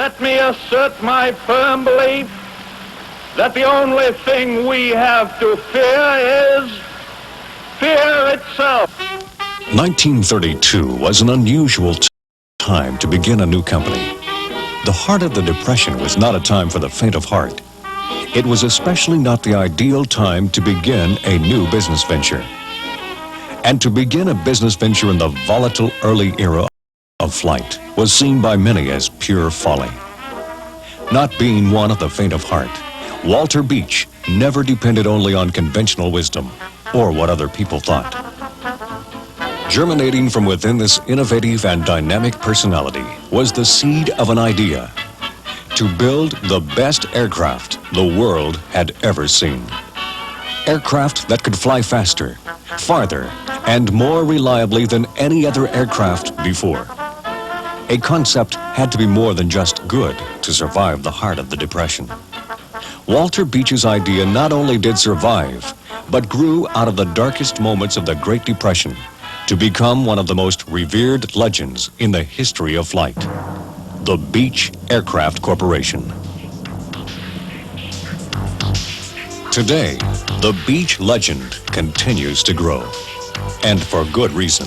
let me assert my firm belief that the only thing we have to fear is fear itself. 1932 was an unusual time to begin a new company. The heart of the Depression was not a time for the faint of heart. It was especially not the ideal time to begin a new business venture. And to begin a business venture in the volatile early era of flight was seen by many as pure folly. Not being one of the faint of heart, Walter Beech never depended only on conventional wisdom or what other people thought. Germinating from within this innovative and dynamic personality was the seed of an idea to build the best aircraft the world had ever seen. Aircraft that could fly faster, farther, and more reliably than any other aircraft before. A concept had to be more than just good to survive the heart of the Depression. Walter Beech's idea not only did survive, but grew out of the darkest moments of the Great Depression to become one of the most revered legends in the history of flight, the Beech Aircraft Corporation. Today, the Beech legend continues to grow, and for good reason.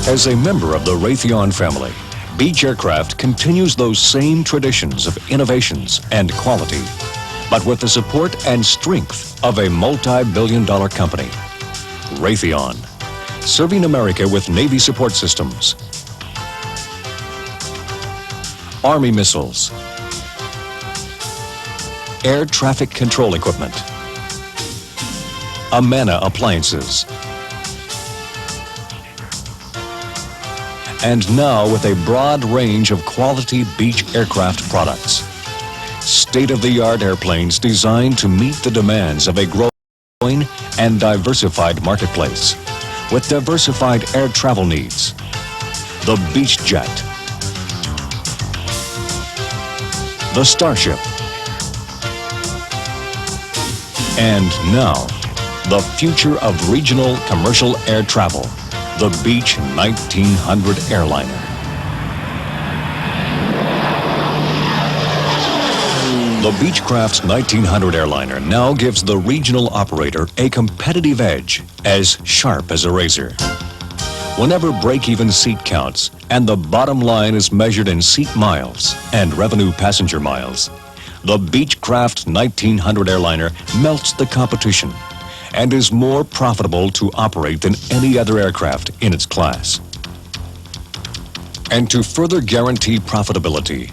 As a member of the Raytheon family, Beech Aircraft continues those same traditions of innovations and quality, but with the support and strength of a multi-billion-dollar company. Raytheon, serving America with Navy support systems, Army missiles, air traffic control equipment, Amana appliances, and now with a broad range of quality Beech Aircraft products. State-of-the-art airplanes designed to meet the demands of a growing and diversified marketplace with diversified air travel needs. The Beech Jet, the Starship, and now, the future of regional commercial air travel, the Beech 1900 Airliner. The Beechcraft's 1900 Airliner now gives the regional operator a competitive edge as sharp as a razor. Whenever break-even seat counts and the bottom line is measured in seat miles and revenue passenger miles, the Beechcraft 1900 Airliner melts the competition and is more profitable to operate than any other aircraft in its class. And to further guarantee profitability,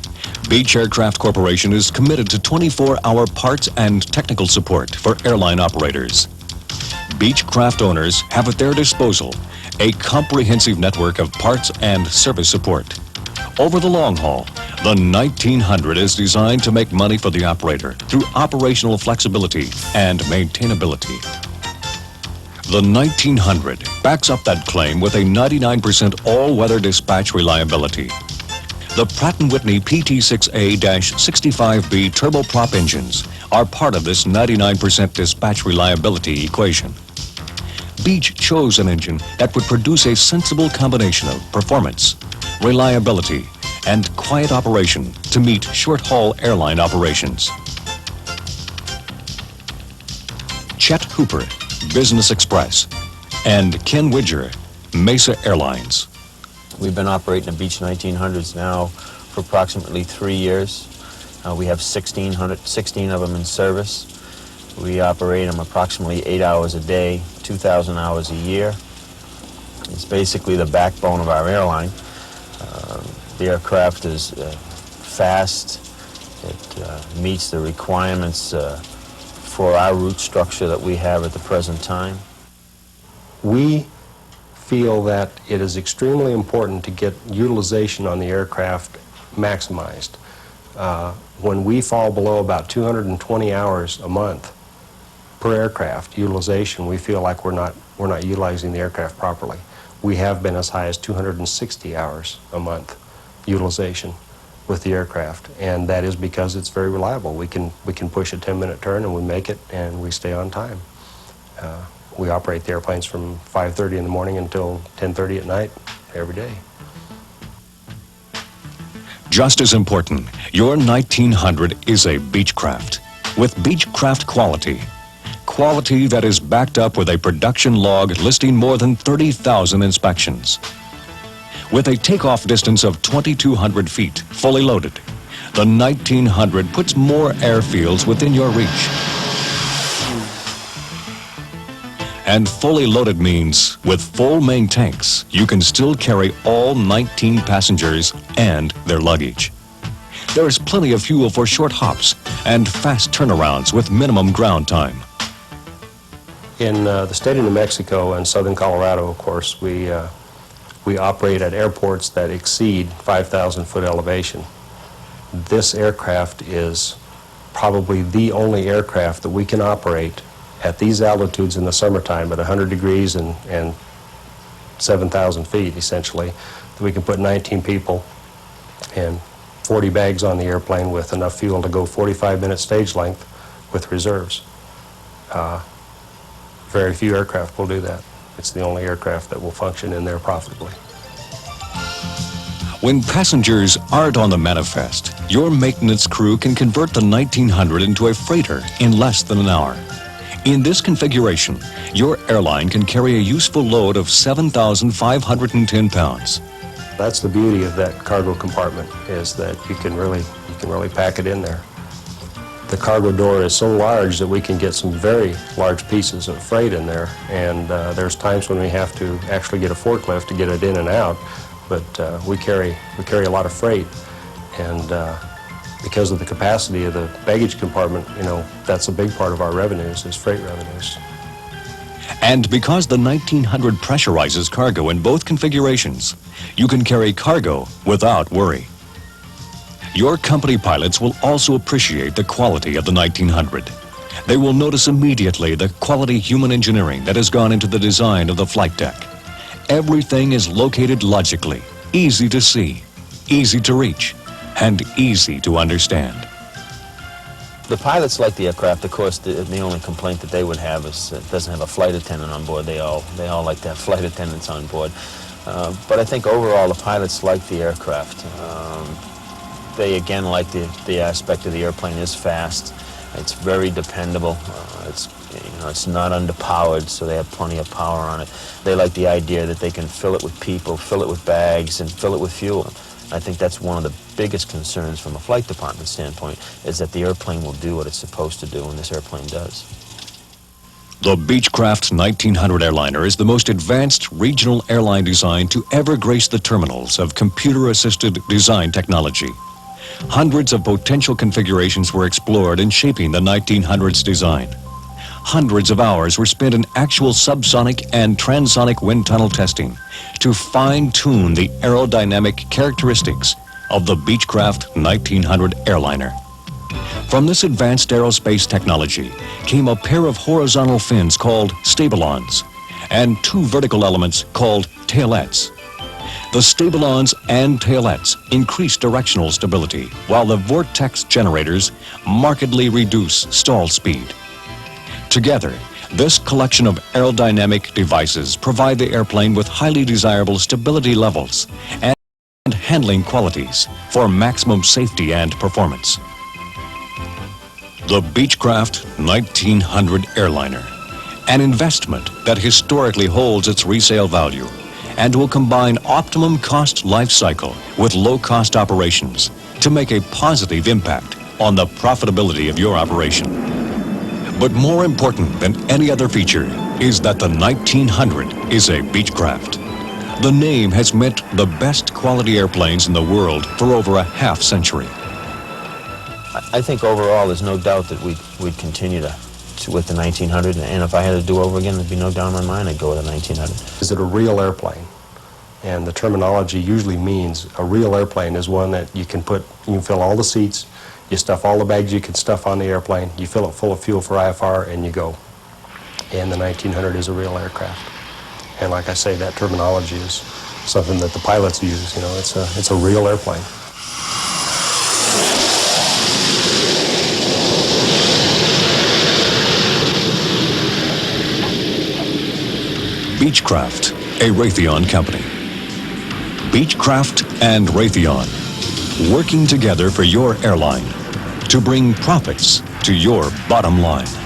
Beech Aircraft Corporation is committed to 24-hour parts and technical support for airline operators. Beechcraft owners have at their disposal a comprehensive network of parts and service support. Over the long haul, the 1900 is designed to make money for the operator through operational flexibility and maintainability. The 1900 backs up that claim with a 99% all-weather dispatch reliability. The Pratt & Whitney PT6A-65B turboprop engines are part of this 99% dispatch reliability equation. Beech chose an engine that would produce a sensible combination of performance, reliability, and quiet operation to meet short-haul airline operations. Chet Hooper, Business Express, and Ken Widger, Mesa Airlines. We've been operating the Beech 1900s now for approximately 3 years. We have 16 of them in service. We operate them approximately 8 hours a day, 2,000 hours a year. It's basically the backbone of our airline. The aircraft is fast. It meets the requirements for our route structure that we have at the present time. We feel that it is extremely important to get utilization on the aircraft maximized. When we fall below about 220 hours a month per aircraft utilization, we feel like we're not utilizing the aircraft properly. We have been as high as 260 hours a month utilization with the aircraft, and that is because it's very reliable. We can push a 10-minute turn and we make it and we stay on time. We operate the airplanes from 5:30 in the morning until 10:30 at night every day. Just as important, your 1900 is a Beechcraft with Beechcraft quality. Quality that is backed up with a production log listing more than 30,000 inspections. With a takeoff distance of 2,200 feet, fully loaded, the 1900 puts more airfields within your reach. And fully loaded means, with full main tanks, you can still carry all 19 passengers and their luggage. There is plenty of fuel for short hops and fast turnarounds with minimum ground time. In the state of New Mexico and southern Colorado, of course, we operate at airports that exceed 5,000 foot elevation. This aircraft is probably the only aircraft that we can operate at these altitudes in the summertime at 100 degrees and 7,000 feet, essentially, that we can put 19 people and 40 bags on the airplane with enough fuel to go 45-minute stage length with reserves. Very few aircraft will do that. It's the only aircraft that will function in there profitably. When passengers aren't on the manifest, your maintenance crew can convert the 1900 into a freighter in less than an hour. In this configuration, your airline can carry a useful load of 7,510 pounds. That's the beauty of that cargo compartment, is that you can really pack it in there. The cargo door is so large that we can get some very large pieces of freight in there, and there's times when we have to actually get a forklift to get it in and out, but we carry a lot of freight, and because of the capacity of the baggage compartment, you know, that's a big part of our revenues, is freight revenues. And because the 1900 pressurizes cargo in both configurations, you can carry cargo without worry. Your company pilots will also appreciate the quality of the 1900. They will notice immediately the quality human engineering that has gone into the design of the flight deck. Everything is located logically, easy to see, easy to reach, and easy to understand. The pilots like the aircraft. Of course, the only complaint that they would have is it doesn't have a flight attendant on board. They all like to have flight attendants on board. But I think overall the pilots like the aircraft. They again like the aspect of the airplane is fast. It's very dependable. It's not underpowered, so they have plenty of power on it. They like the idea that they can fill it with people, fill it with bags, and fill it with fuel. I think that's one of the biggest concerns from a flight department standpoint, is that the airplane will do what it's supposed to do, and this airplane does. The Beechcraft 1900 Airliner is the most advanced regional airline design to ever grace the terminals of computer-assisted design technology. Hundreds of potential configurations were explored in shaping the 1900's design. Hundreds of hours were spent in actual subsonic and transonic wind tunnel testing to fine-tune the aerodynamic characteristics of the Beechcraft 1900 Airliner. From this advanced aerospace technology came a pair of horizontal fins called stabilons and two vertical elements called tailets. The stabilons and tailets increase directional stability, while the vortex generators markedly reduce stall speed. Together, this collection of aerodynamic devices provide the airplane with highly desirable stability levels and handling qualities for maximum safety and performance. The Beechcraft 1900 Airliner, an investment that historically holds its resale value and will combine optimum cost life cycle with low-cost operations to make a positive impact on the profitability of your operation. But more important than any other feature is that the 1900 is a Beechcraft. The name has meant the best quality airplanes in the world for over a half-century. I think overall there's no doubt that we'd continue with the 1900, and if I had to do over again, there'd be no doubt in my mind I'd go with the 1900. Is it a real airplane? And the terminology usually means a real airplane is one that you can fill all the seats, you stuff all the bags you can stuff on the airplane, you fill it full of fuel for IFR, and you go. And the 1900 is a real aircraft. And like I say, that terminology is something that the pilots use. You know, it's a real airplane. Beechcraft, a Raytheon company. Beechcraft and Raytheon, working together for your airline to bring profits to your bottom line.